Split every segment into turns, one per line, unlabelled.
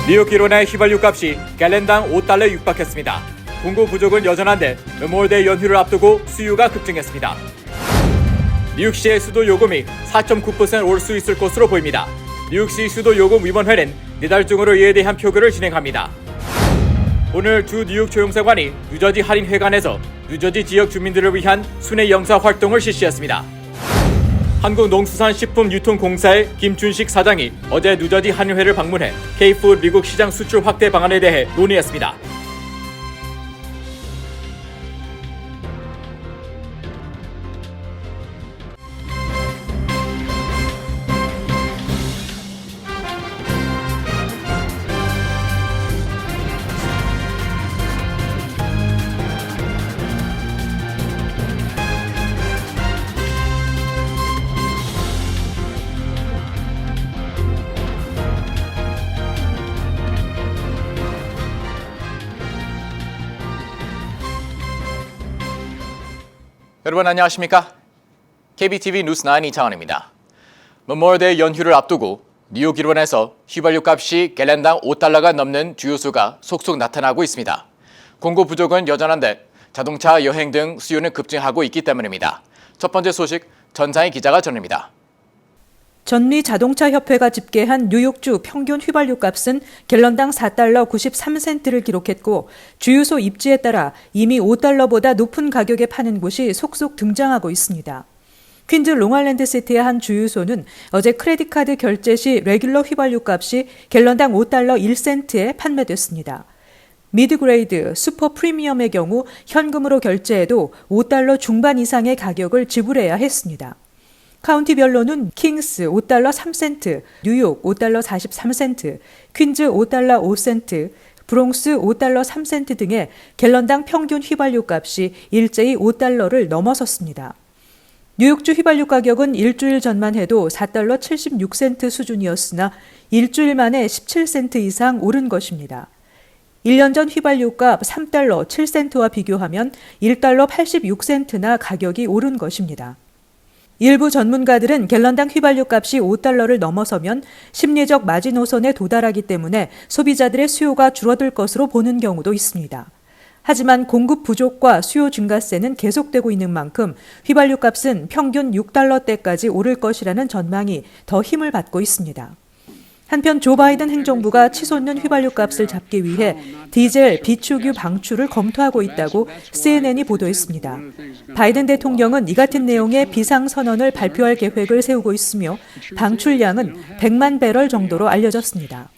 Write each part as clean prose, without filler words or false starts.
뉴욕 기론의 휘발유 값이 갤런당 5달러에 육박했습니다. 공급 부족은 여전한데 메모리얼데이 연휴를 앞두고 수요가 급증했습니다. 뉴욕시의 수도 요금이 4.9% 오를 수 있을 것으로 보입니다. 뉴욕시 수도 요금 위원회는 내달 중으로 이에 대한 표결을 진행합니다. 오늘 두 뉴욕 조영사관이 뉴저지 할인회관에서 뉴저지 지역 주민들을 위한 순회 영사 활동을 실시했습니다. 한국농수산식품유통공사의 김준식 사장이 어제 뉴저지 한인회를 방문해 K-푸드 미국 시장 수출 확대 방안에 대해 논의했습니다. 여러분 안녕하십니까? KBTV 뉴스9 이창원입니다. 메모리얼데이 연휴를 앞두고 뉴욕 일원에서 휘발유 값이 갤런당 5달러가 넘는 주요수가 속속 나타나고 있습니다. 공급 부족은 여전한데 자동차, 여행 등 수요는 급증하고 있기 때문입니다. 첫 번째 소식 전상희 기자가 전합니다.
전미 자동차 협회가 집계한 뉴욕주 평균 휘발유 값은 갤런당 4달러 93센트를 기록했고 주유소 입지에 따라 이미 5달러보다 높은 가격에 파는 곳이 속속 등장하고 있습니다. 퀸즈 롱아일랜드시티의 한 주유소는 어제 크레딧카드 결제 시 레귤러 휘발유 값이 갤런당 5달러 1센트에 판매됐습니다. 미드그레이드, 슈퍼 프리미엄의 경우 현금으로 결제해도 5달러 중반 이상의 가격을 지불해야 했습니다. 카운티별로는 킹스 5달러 3센트, 뉴욕 5달러 43센트, 퀸즈 5달러 5센트, 브롱스 5달러 3센트 등의 갤런당 평균 휘발유 값이 일제히 5달러를 넘어섰습니다. 뉴욕주 휘발유 가격은 일주일 전만 해도 4달러 76센트 수준이었으나 일주일 만에 17센트 이상 오른 것입니다. 1년 전 휘발유값 3달러 7센트와 비교하면 1달러 86센트나 가격이 오른 것입니다. 일부 전문가들은 갤런당 휘발유 값이 5달러를 넘어서면 심리적 마지노선에 도달하기 때문에 소비자들의 수요가 줄어들 것으로 보는 경우도 있습니다. 하지만 공급 부족과 수요 증가세는 계속되고 있는 만큼 휘발유 값은 평균 6달러대까지 오를 것이라는 전망이 더 힘을 받고 있습니다. 한편 조 바이든 행정부가 치솟는 휘발유 값을 잡기 위해 디젤, 비축유 방출을 검토하고 있다고 CNN이 보도했습니다. 바이든 대통령은 이 같은 내용의 비상선언을 발표할 계획을 세우고 있으며 방출량은 100만 배럴 정도로 알려졌습니다.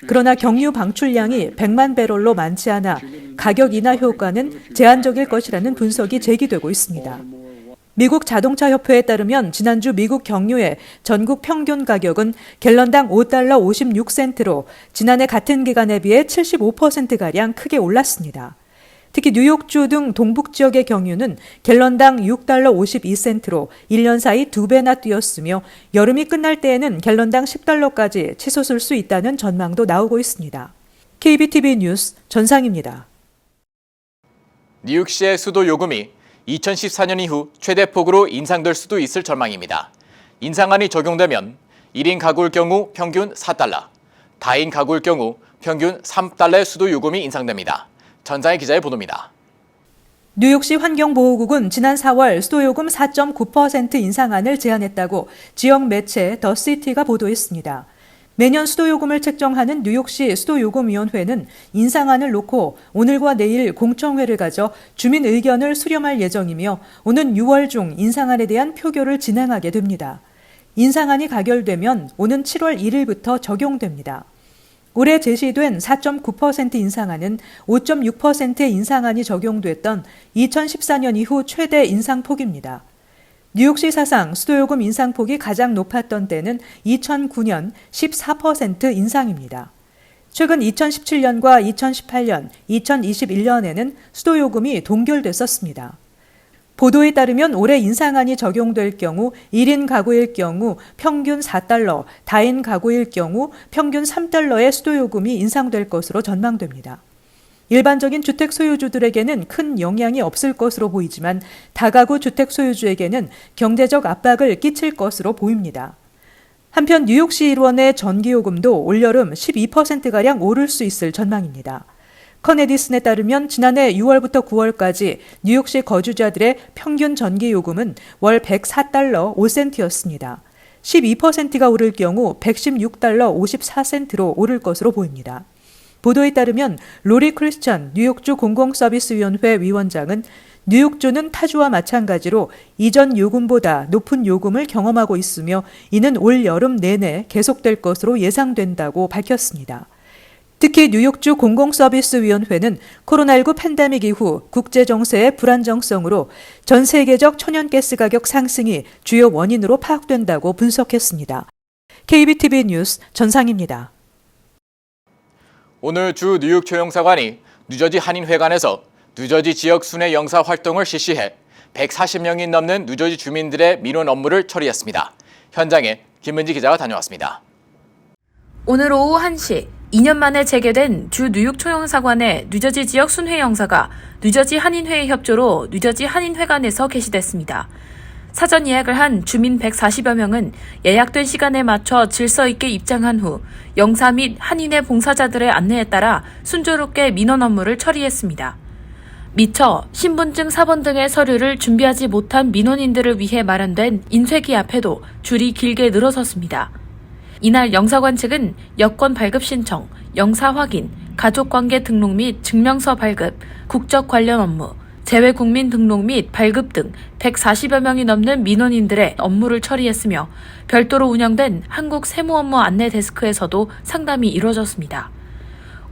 그러나 경유 방출량이 100만 배럴로 많지 않아 가격 인하 효과는 제한적일 것이라는 분석이 제기되고 있습니다. 미국 자동차 협회에 따르면 지난주 미국 경유의 전국 평균 가격은 갤런당 5달러 56센트로 지난해 같은 기간에 비해 75%가량 크게 올랐습니다. 특히 뉴욕주 등 동북 지역의 경유는 갤런당 6달러 52센트로 1년 사이 2배나 뛰었으며 여름이 끝날 때에는 갤런당 10달러까지 치솟을 수 있다는 전망도 나오고 있습니다. KBTV 뉴스 전상입니다.
뉴욕시의 수도 요금이 2014년 이후 최대폭으로 인상될 수도 있을 전망입니다. 인상안이 적용되면 1인 가구일 경우 평균 4달러, 다인 가구일 경우 평균 3달러의 수도 요금이 인상됩니다. 전상희 기자의 보도입니다.
뉴욕시 환경보호국은 지난 4월 수도요금 4.9% 인상안을 제안했다고 지역 매체 더시티가 보도했습니다. 매년 수도요금을 책정하는 뉴욕시 수도요금위원회는 인상안을 놓고 오늘과 내일 공청회를 가져 주민 의견을 수렴할 예정이며 오는 6월 중 인상안에 대한 표결을 진행하게 됩니다. 인상안이 가결되면 오는 7월 1일부터 적용됩니다. 올해 제시된 4.9% 인상안은 5.6%의 인상안이 적용됐던 2014년 이후 최대 인상폭입니다. 뉴욕시 사상 수도요금 인상폭이 가장 높았던 때는 2009년 14% 인상입니다. 최근 2017년과 2018년, 2021년에는 수도요금이 동결됐었습니다. 보도에 따르면 올해 인상안이 적용될 경우 1인 가구일 경우 평균 4달러, 다인 가구일 경우 평균 3달러의 수도요금이 인상될 것으로 전망됩니다. 일반적인 주택 소유주들에게는 큰 영향이 없을 것으로 보이지만 다가구 주택 소유주에게는 경제적 압박을 끼칠 것으로 보입니다. 한편 뉴욕시 일원의 전기요금도 올여름 12%가량 오를 수 있을 전망입니다. 커네디슨에 따르면 지난해 6월부터 9월까지 뉴욕시 거주자들의 평균 전기요금은 월 104달러 5센트였습니다. 12%가 오를 경우 116달러 54센트로 오를 것으로 보입니다. 보도에 따르면 로리 크리스천 뉴욕주 공공서비스위원회 위원장은 뉴욕주는 타주와 마찬가지로 이전 요금보다 높은 요금을 경험하고 있으며 이는 올 여름 내내 계속될 것으로 예상된다고 밝혔습니다. 특히 뉴욕주 공공서비스위원회는 코로나19 팬데믹 이후 국제정세의 불안정성으로 전 세계적 천연가스 가격 상승이 주요 원인으로 파악된다고 분석했습니다. KBTV 뉴스 전상입니다.
오늘 주 뉴욕 초영사관이 뉴저지 한인회관에서 뉴저지 지역 순회 영사 활동을 실시해 140명이 넘는 뉴저지 주민들의 민원 업무를 처리했습니다. 현장에 김은지 기자가 다녀왔습니다.
오늘 오후 1시 2년 만에 재개된 주 뉴욕 초영사관의 뉴저지 지역 순회 영사가 뉴저지 한인회의 협조로 뉴저지 한인회관에서 개시됐습니다. 사전 예약을 한 주민 140여 명은 예약된 시간에 맞춰 질서 있게 입장한 후 영사 및 한인회 봉사자들의 안내에 따라 순조롭게 민원 업무를 처리했습니다. 미처 신분증, 사본 등의 서류를 준비하지 못한 민원인들을 위해 마련된 인쇄기 앞에도 줄이 길게 늘어섰습니다. 이날 영사관 측은 여권 발급 신청, 영사 확인, 가족관계 등록 및 증명서 발급, 국적 관련 업무, 재외국민 등록 및 발급 등 140여 명이 넘는 민원인들의 업무를 처리했으며 별도로 운영된 한국 세무업무 안내 데스크에서도 상담이 이뤄졌습니다.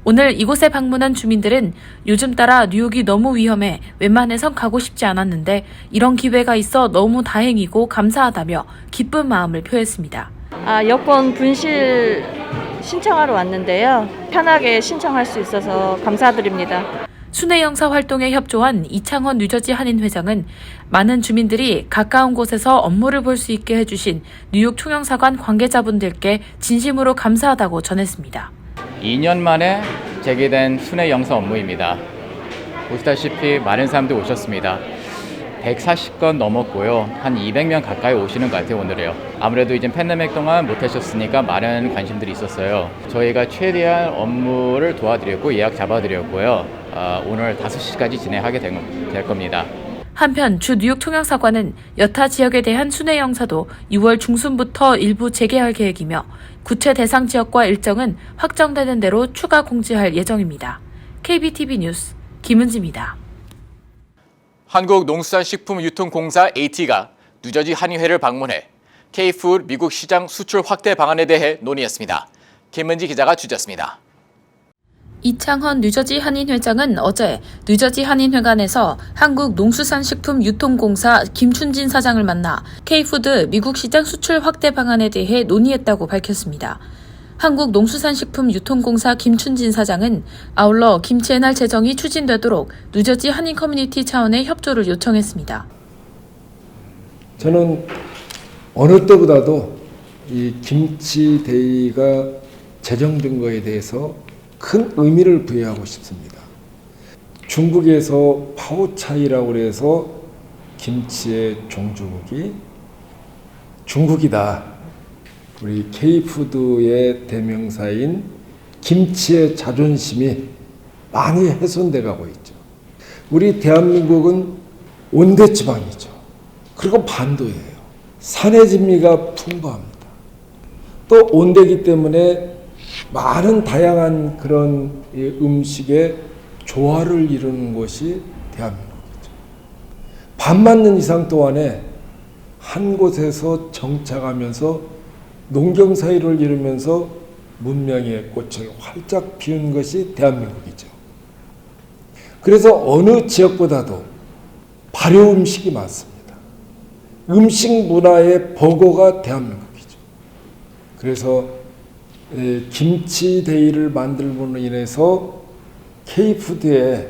오늘 이곳에 방문한 주민들은 요즘 따라 뉴욕이 너무 위험해 웬만해선 가고 싶지 않았는데 이런 기회가 있어 너무 다행이고 감사하다며 기쁜 마음을 표했습니다.
여권 분실 신청하러 왔는데요. 편하게 신청할 수 있어서 감사드립니다.
순회 영사 활동에 협조한 이창원 뉴저지 한인 회장은 많은 주민들이 가까운 곳에서 업무를 볼 수 있게 해주신 뉴욕 총영사관 관계자분들께 진심으로 감사하다고 전했습니다.
2년 만에 재개된 순회 영사 업무입니다. 보시다시피 많은 사람들이 오셨습니다. 140건 넘었고요. 한 200명 가까이 오시는 것 같아요, 오늘이요. 아무래도 이제 팬데믹 동안 못 하셨으니까 많은 관심들이 있었어요. 저희가 최대한 업무를 도와드렸고 예약 잡아드렸고요. 오늘 5시까지 진행하게 될 겁니다.
한편 주 뉴욕 총영사관은 여타 지역에 대한 순회 영사도 6월 중순부터 일부 재개할 계획이며 구체 대상 지역과 일정은 확정되는 대로 추가 공지할 예정입니다. KBTV 뉴스 김은지입니다.
한국농수산식품유통공사 AT가 뉴저지 한인회를 방문해 K-푸드 미국 시장 수출 확대 방안에 대해 논의했습니다. 김은지 기자가 취재했습니다.
이창헌 뉴저지 한인회장은 어제 뉴저지 한인회관에서 한국농수산식품유통공사 김춘진 사장을 만나 K-푸드 미국 시장 수출 확대 방안에 대해 논의했다고 밝혔습니다. 한국농수산식품유통공사 김춘진 사장은 아울러 김치의 날 제정이 추진되도록 뉴저지 한인 커뮤니티 차원의 협조를 요청했습니다.
저는 어느 때보다도 이 김치데이가 제정된 거에 대해서 큰 의미를 부여하고 싶습니다. 중국에서 파오차이라고 해서 김치의 종주국이 중국이다. 우리 K푸드의 대명사인 김치의 자존심이 많이 훼손돼 가고 있죠. 우리 대한민국은 온대지방이죠. 그리고 반도예요. 산의 진미가 풍부합니다. 또 온대기 때문에 많은 다양한 그런 음식의 조화를 이루는 곳이 대한민국이죠. 밥 맞는 이상 동안에 한 곳에서 정착하면서 농경사회를 이루면서 문명의 꽃을 활짝 피운 것이 대한민국이죠. 그래서 어느 지역보다도 발효 음식이 많습니다. 음식 문화의 버거가 대한민국이죠. 그래서 김치데이를 만들므로 인해서 K푸드의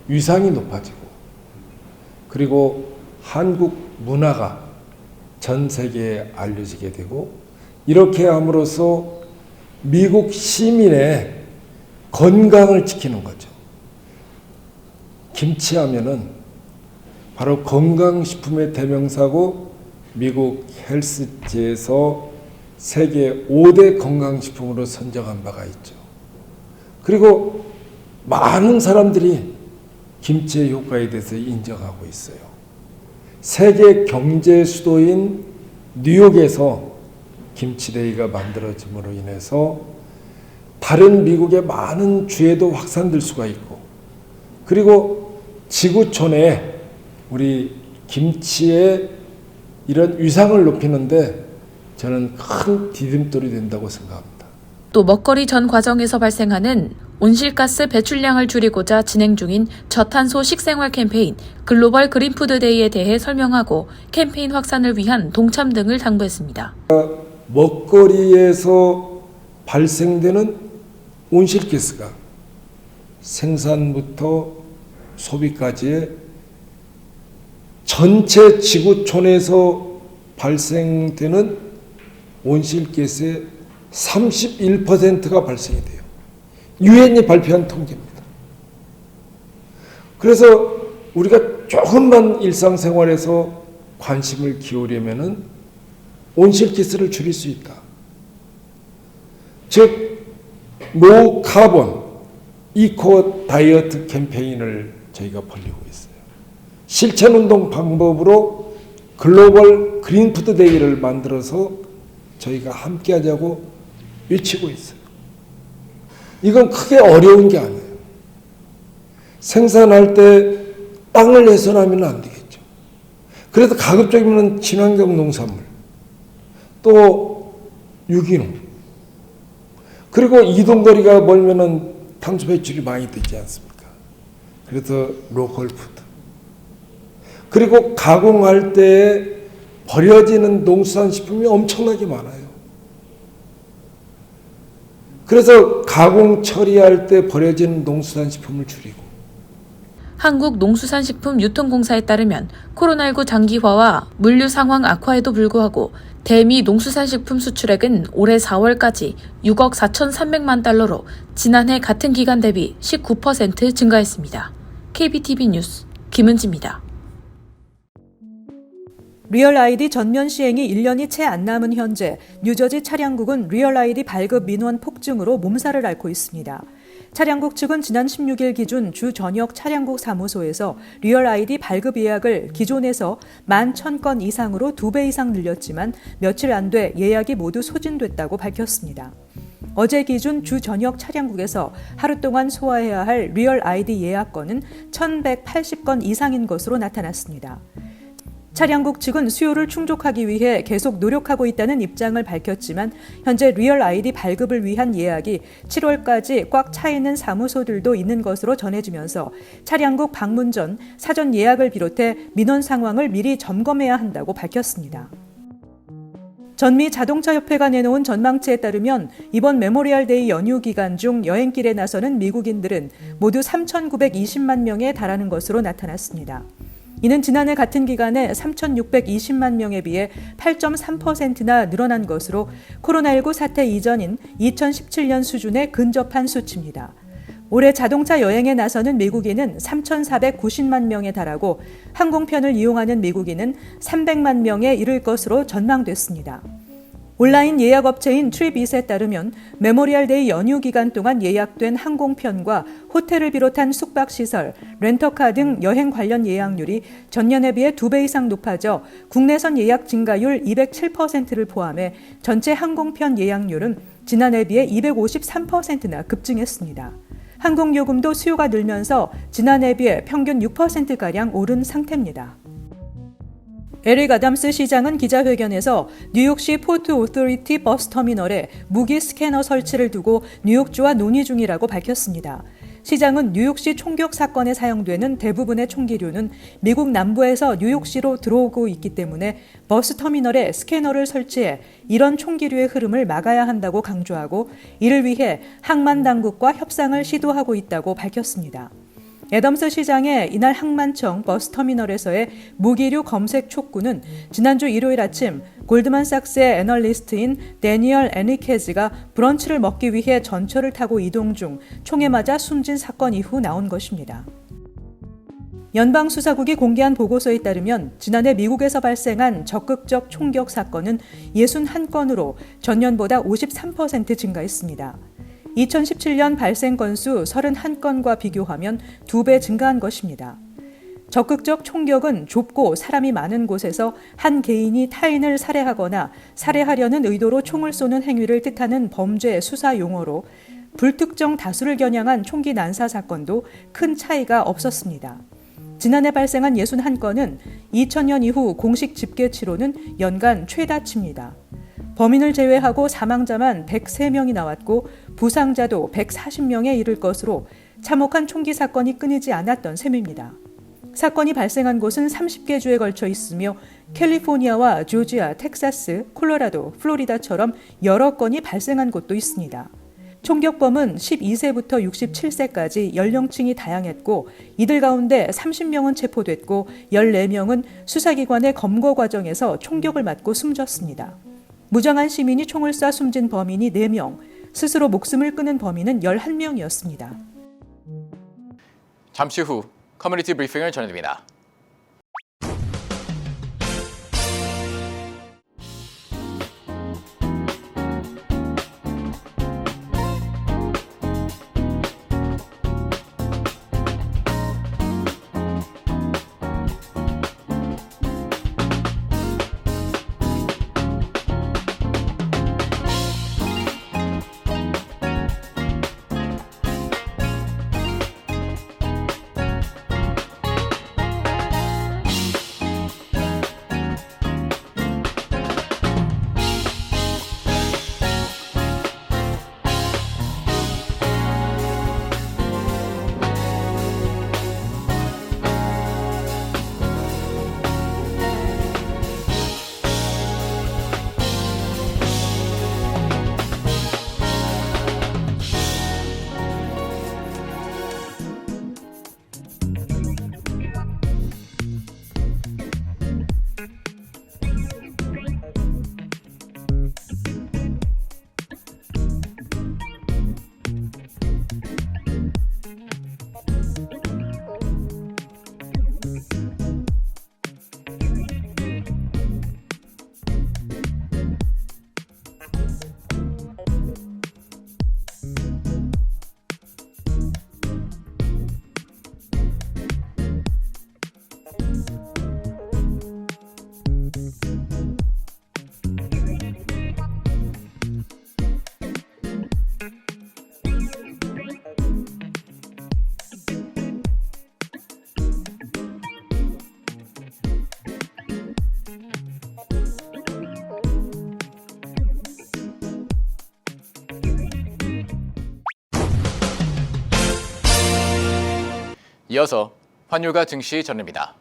위상이 높아지고 그리고 한국 문화가 전 세계에 알려지게 되고 이렇게 함으로써 미국 시민의 건강을 지키는 거죠. 김치 하면은 바로 건강식품의 대명사고 미국 헬스지에서 세계 5대 건강식품으로 선정한 바가 있죠. 그리고 많은 사람들이 김치의 효과에 대해서 인정하고 있어요. 세계 경제 수도인 뉴욕에서 김치데이가 만들어짐으로 인해서 다른 미국의 많은 주에도 확산될 수가 있고, 그리고 지구촌에 우리 김치의 이런 위상을 높이는데 저는 큰 디딤돌이 된다고 생각합니다.
또 먹거리 전 과정에서 발생하는 온실가스 배출량을 줄이고자 진행 중인 저탄소 식생활 캠페인 글로벌 그린푸드데이에 대해 설명하고 캠페인 확산을 위한 동참 등을 당부했습니다.
먹거리에서 발생되는 온실가스가 생산부터 소비까지의 전체 지구촌에서 발생되는 온실가스의 31%가 발생이 돼요. 유엔이 발표한 통계입니다. 그래서 우리가 조금만 일상생활에서 관심을 기울이면은 온실가스를 줄일 수 있다. 즉 노 카본 이코 다이어트 캠페인을 저희가 벌이고 있어요. 실천운동 방법으로 글로벌 그린푸드 데이를 만들어서 저희가 함께 하자고 외치고 있어요. 이건 크게 어려운 게 아니에요. 생산할 때 땅을 훼손하면 안 되겠죠. 그래서 가급적이면 친환경 농산물, 또 유기농, 그리고 이동거리가 멀면은 탄소 배출이 많이 되지 않습니까? 그래서 로컬 푸드. 그리고 가공할 때 버려지는 농수산식품이 엄청나게 많아요. 그래서 가공 처리할 때 버려지는 농수산식품을 줄이고.
한국농수산식품유통공사에 따르면 코로나19 장기화와 물류 상황 악화에도 불구하고 대미 농수산식품 수출액은 올해 4월까지 6억 4,300만 달러로 지난해 같은 기간 대비 19% 증가했습니다. KBTV 뉴스 김은지입니다.
리얼 아이디 전면 시행이 1년이 채 안 남은 현재 뉴저지 차량국은 리얼 아이디 발급 민원 폭증으로 몸살을 앓고 있습니다. 차량국 측은 지난 16일 기준 주 전역 차량국 사무소에서 리얼 아이디 발급 예약을 기존에서 11,000건 이상으로 2배 이상 늘렸지만 며칠 안 돼 예약이 모두 소진됐다고 밝혔습니다. 어제 기준 주 전역 차량국에서 하루 동안 소화해야 할 리얼 아이디 예약건은 1,180건 이상인 것으로 나타났습니다. 차량국 측은 수요를 충족하기 위해 계속 노력하고 있다는 입장을 밝혔지만 현재 리얼 아이디 발급을 위한 예약이 7월까지 꽉 차 있는 사무소들도 있는 것으로 전해지면서 차량국 방문 전 사전 예약을 비롯해 민원 상황을 미리 점검해야 한다고 밝혔습니다. 전미 자동차협회가 내놓은 전망치에 따르면 이번 메모리얼데이 연휴 기간 중 여행길에 나서는 미국인들은 모두 3,920만 명에 달하는 것으로 나타났습니다. 이는 지난해 같은 기간에 3,620만 명에 비해 8.3%나 늘어난 것으로 코로나19 사태 이전인 2017년 수준에 근접한 수치입니다. 올해 자동차 여행에 나서는 미국인은 3,490만 명에 달하고 항공편을 이용하는 미국인은 300만 명에 이를 것으로 전망됐습니다. 온라인 예약업체인 트립잇에 따르면 메모리얼데이 연휴 기간 동안 예약된 항공편과 호텔을 비롯한 숙박시설, 렌터카 등 여행 관련 예약률이 전년에 비해 2배 이상 높아져 국내선 예약 증가율 207%를 포함해 전체 항공편 예약률은 지난해에 비해 253%나 급증했습니다. 항공요금도 수요가 늘면서 지난해에 비해 평균 6%가량 오른 상태입니다. 에릭 아담스 시장은 기자회견에서 뉴욕시 포트 오토리티 버스터미널에 무기 스캐너 설치를 두고 뉴욕주와 논의 중이라고 밝혔습니다. 시장은 뉴욕시 총격 사건에 사용되는 대부분의 총기류는 미국 남부에서 뉴욕시로 들어오고 있기 때문에 버스터미널에 스캐너를 설치해 이런 총기류의 흐름을 막아야 한다고 강조하고 이를 위해 항만 당국과 협상을 시도하고 있다고 밝혔습니다. 애덤스 시장의 이날 항만청 버스터미널에서의 무기류 검색 촉구는 지난주 일요일 아침 골드만삭스의 애널리스트인 데니얼 애니케즈가 브런치를 먹기 위해 전철을 타고 이동 중 총에 맞아 숨진 사건 이후 나온 것입니다. 연방수사국이 공개한 보고서에 따르면 지난해 미국에서 발생한 적극적 총격 사건은 61건으로 전년보다 53% 증가했습니다. 2017년 발생 건수 31건과 비교하면 2배 증가한 것입니다. 적극적 총격은 좁고 사람이 많은 곳에서 한 개인이 타인을 살해하거나 살해하려는 의도로 총을 쏘는 행위를 뜻하는 범죄 수사 용어로 불특정 다수를 겨냥한 총기 난사 사건도 큰 차이가 없었습니다. 지난해 발생한 61건은 2000년 이후 공식 집계치로는 연간 최다치입니다. 범인을 제외하고 사망자만 103명이 나왔고 부상자도 140명에 이를 것으로 참혹한 총기 사건이 끊이지 않았던 셈입니다. 사건이 발생한 곳은 30개 주에 걸쳐 있으며 캘리포니아와 조지아, 텍사스, 콜로라도, 플로리다처럼 여러 건이 발생한 곳도 있습니다. 총격범은 12세부터 67세까지 연령층이 다양했고 이들 가운데 30명은 체포됐고 14명은 수사기관의 검거 과정에서 총격을 맞고 숨졌습니다. 무장한 시민이 총을 쏴 숨진 범인이 4명, 스스로 목숨을 끊은 범인은 11명이었습니다.
잠시 후 커뮤니티 브리핑을 전해드립니다. 이어서 환율과 증시 전해드립니다.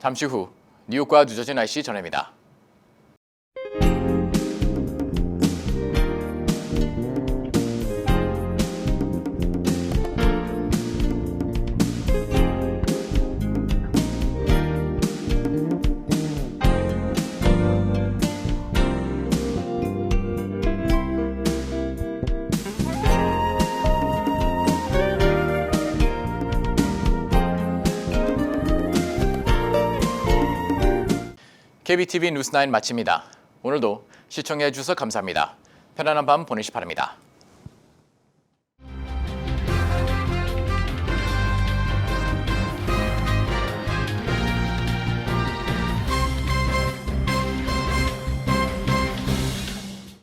잠시 후 뉴욕과 뉴저지 날씨 전해드립니다. KBTV 뉴스9 마칩니다. 오늘도 시청해 주셔서 감사합니다. 편안한 밤 보내시 바랍니다.